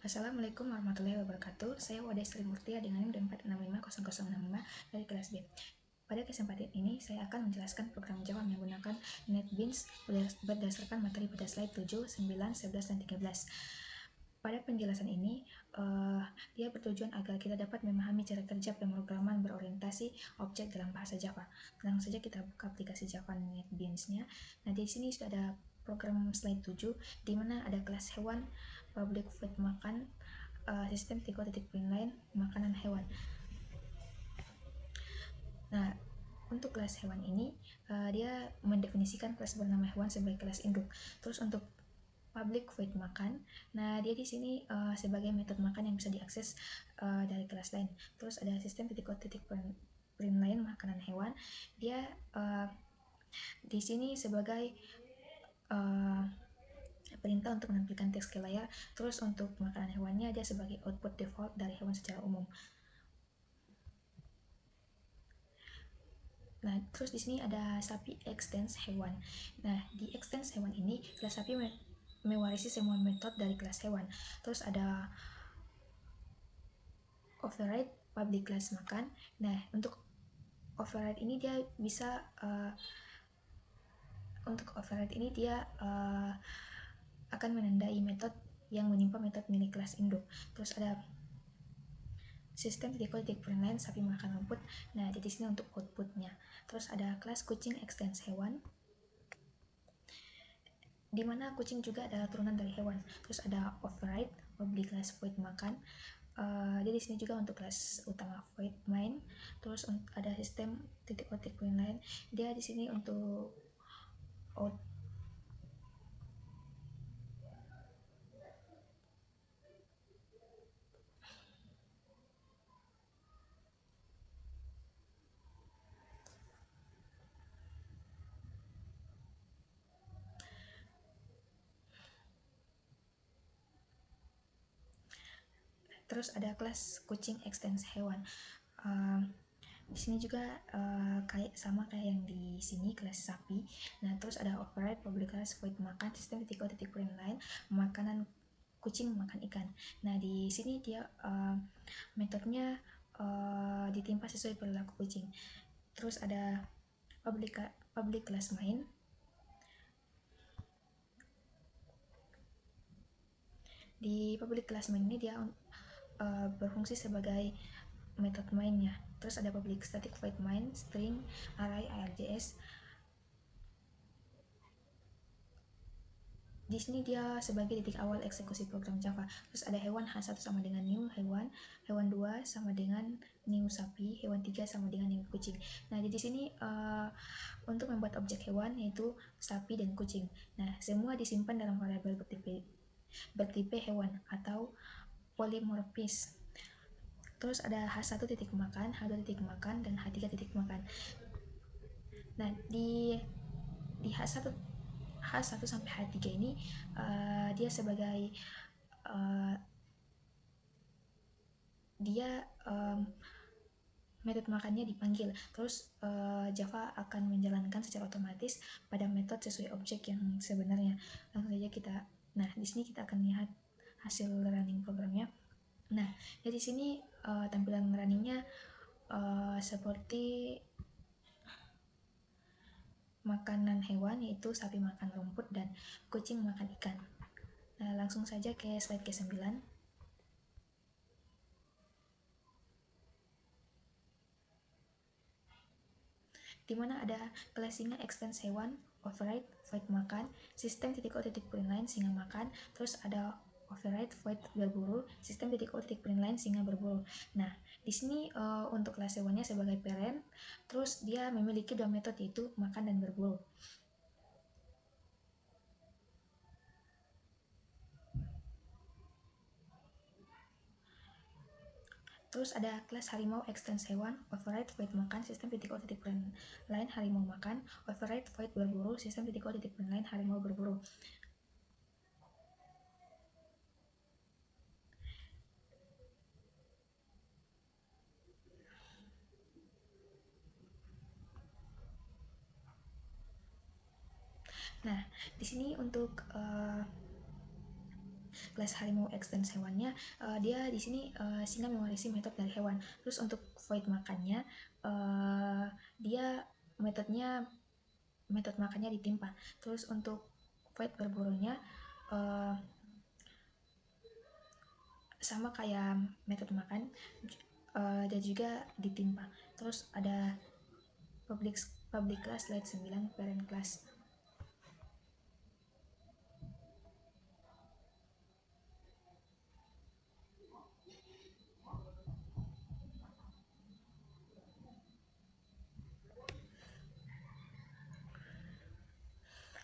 Assalamualaikum warahmatullahi wabarakatuh. Saya Wada Sri Murtia dengan NIM 4650065 dari kelas B. Pada kesempatan ini, saya akan menjelaskan program Java menggunakan NetBeans berdasarkan materi pada slide 7, 9, 11, dan 13. Pada penjelasan ini, dia bertujuan agar kita dapat memahami cara kerja pemrograman berorientasi objek dalam bahasa Java. Langsung saja kita buka aplikasi Java NetBeans-nya. Nah, di sini sudah ada program slide 7, di mana ada kelas hewan, public food makan, sistem titik line makanan hewan. Nah, untuk kelas hewan ini dia mendefinisikan kelas bernama hewan sebagai kelas induk. Terus untuk public void makan, nah dia di sini sebagai metode makan yang bisa diakses dari kelas lain. Terus ada sistem titik print line makanan hewan, dia di sini sebagai perintah untuk menampilkan teks ke layar. Terus untuk makanan hewannya dia sebagai output default dari hewan secara umum. Nah, terus di sini ada sapi extends hewan. Nah, di extends hewan ini kelas sapi mewarisi semua metode dari kelas hewan. Terus ada override public class makan. Nah, untuk override ini dia bisa akan menandai metode yang menimpa metode milik kelas induk. Terus ada sistem titik print sapi makan rumput. Nah, di sini untuk outputnya. Terus ada kelas kucing extends hewan, di mana kucing juga adalah turunan dari hewan. Terus ada override public class void makan. Jadi di sini juga untuk kelas utama void main. Terus ada sistem titik print line. Dia di sini untuk terus ada kelas kucing extends hewan. Di sini juga sama kayak yang di sini kelas sapi. Nah, terus ada override public class void makan, sistem titik print line makanan kucing makan ikan. Nah, di sini dia metodenya ditimpa sesuai perilaku kucing. Terus ada public class main. Di public class main ini dia berfungsi sebagai metode mainnya. Terus ada public static void main, string, array, args. Di sini dia sebagai titik awal eksekusi program Java. Terus ada hewan H1 sama dengan new hewan, hewan 2 sama dengan new sapi, hewan 3 sama dengan new kucing. Nah, di sini untuk membuat objek hewan yaitu sapi dan kucing. Nah, semua disimpan dalam variabel bertipe hewan atau polimorfis. Terus ada H1 titik makan, H2 titik makan, dan H3 titik makan. Nah, di H1 sampai H3 ini dia sebagai metode makannya dipanggil. Terus Java akan menjalankan secara otomatis pada metode sesuai objek yang sebenarnya. Langsung saja kita. Nah, di sini kita akan lihat hasil running programnya. Nah, dari sini tampilan runningnya seperti makanan hewan, yaitu sapi makan rumput dan kucing makan ikan. Nah, langsung saja ke slide ke-9. Di mana ada kelas singa extends hewan, override void makan, sistem titik print line singa makan, terus ada override void berburu, sistem titik print line singa berburu. Nah, di sini untuk kelas hewannya sebagai parent, terus dia memiliki dua metode yaitu makan dan berburu. Terus ada kelas harimau extends hewan, override void makan, sistem titik print line harimau makan, override void berburu, sistem titik print line harimau berburu. Nah, di sini untuk kelas harimau extends hewannya, dia di sini singa mewarisi metode dari hewan. Terus untuk void makannya, dia metode makannya ditimpa. Terus untuk void berburunya sama kayak metode makan, dan juga ditimpa. Terus ada public class slide 9 parent class.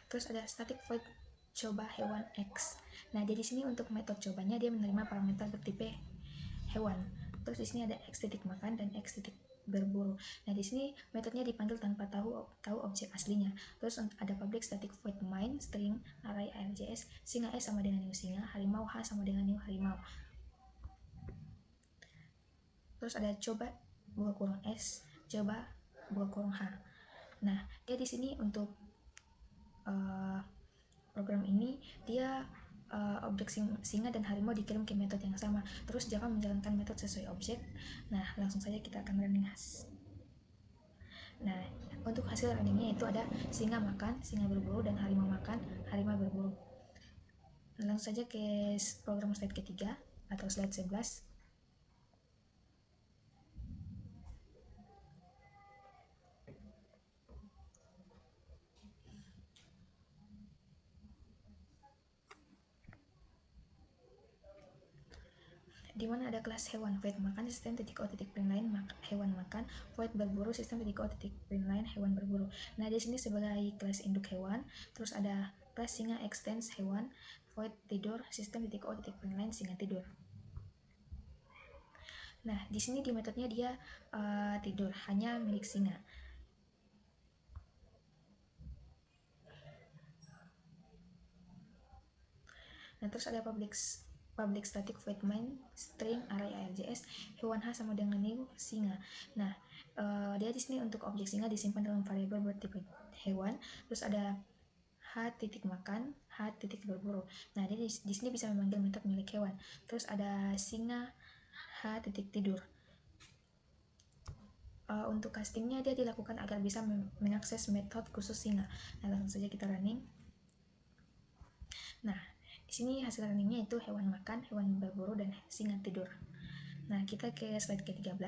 Terus ada static void coba hewan X. Nah, jadi sini untuk metode cobanya dia menerima parameter bertipe hewan. Terus di sini ada X titik makan dan X titik berburu. Nah, di sini metodenya dipanggil tanpa tahu objek aslinya. Terus ada public static void main string array arjs singa S sama dengan new singa, harimau H sama dengan new harimau. Terus ada coba buka kurung S, coba buka kurung H. Nah, dia di sini untuk program ini dia objek singa dan harimau dikirim ke metode yang sama. Terus Java menjalankan metode sesuai objek. Nah, langsung saja kita akan running Nah, untuk hasil runningnya itu ada singa makan, singa berburu, dan harimau makan, harimau berburu. Langsung saja ke program slide ketiga atau slide 11. Di mana ada kelas hewan void makan sistem titik o titik print line hewan makan, void berburu sistem titik o titik print line hewan berburu. Nah, di sini sebagai kelas induk hewan. Terus ada kelas singa extends hewan, void tidur sistem titik o titik print line singa tidur. Nah, di sini di metodenya dia tidur hanya milik singa. Nah, terus ada public static void main string array arjs hewan H sama dengan new singa. Nah, dia di sini untuk objek singa disimpan dalam variabel bertipe hewan. Terus ada H titik makan, H titik berburu. Nah, dia di sini bisa memanggil metode milik hewan. Terus ada singa H titik tidur. Untuk castingnya dia dilakukan agar bisa mengakses metode khusus singa. Nah, langsung saja kita running. Nah, di sini hasil runningnya itu hewan makan, hewan berburu, dan singa tidur. Nah, kita ke slide ke-13.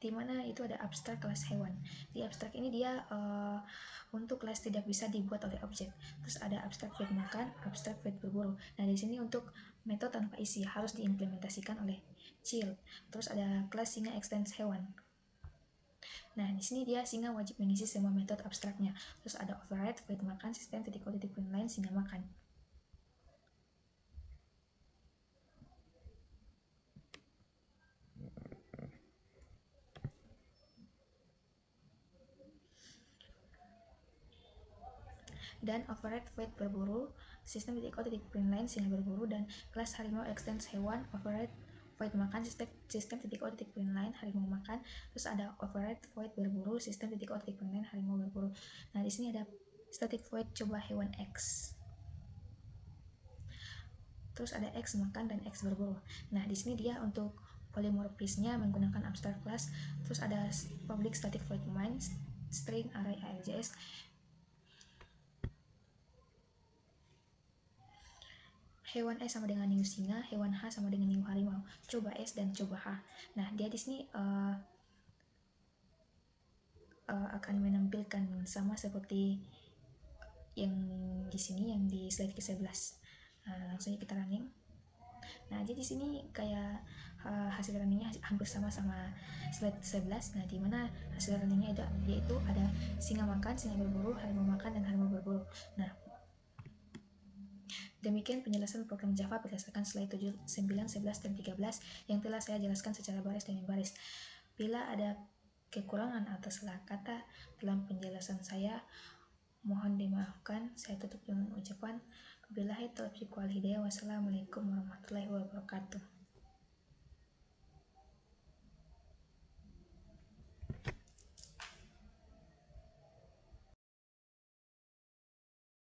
Di mana itu ada abstrak kelas hewan. Di abstrak ini dia untuk kelas tidak bisa dibuat oleh objek. Terus ada abstrak void makan, abstrak void berburu. Nah, di sini untuk metode tanpa isi harus diimplementasikan oleh child. Terus ada kelas singa extends hewan. Nah, di sini dia singa wajib mengisi semua metode abstraknya. Terus ada override void makan sistem titik o titik print line singa makan. Dan override void berburu sistem titik o titik print line singa berburu, dan kelas harimau extends hewan override void makan sistem titik o titik print line harimau makan. Terus ada override void berburu sistem titik o titik print line harimau berburu. Nah, di sini ada static void coba hewan X. Terus ada X makan dan X berburu. Nah, di sini dia untuk polymorphisnya menggunakan abstract class. Terus ada public static void main string array arjs hewan S sama dengan new singa, hewan H sama dengan new harimau, coba S dan coba H. Nah, dia di sini akan menampilkan sama seperti yang di sini, yang di slide ke-11. Nah, langsung kita running. Nah, jadi di sini kayak hasil runningnya hampir sama slide 11. Nah, di mana hasil runningnya yaitu ada singa makan, singa berburu, harimau makan, dan harimau berburu. Nah, demikian penjelasan program Java berdasarkan slide 7, 9, 11, dan 13 yang telah saya jelaskan secara baris demi baris. Bila ada kekurangan atau salah kata dalam penjelasan saya, mohon dimaafkan. Saya tutup dengan ucapan wabillahi taufiq wal hidayah. Wassalamualaikum warahmatullahi wabarakatuh.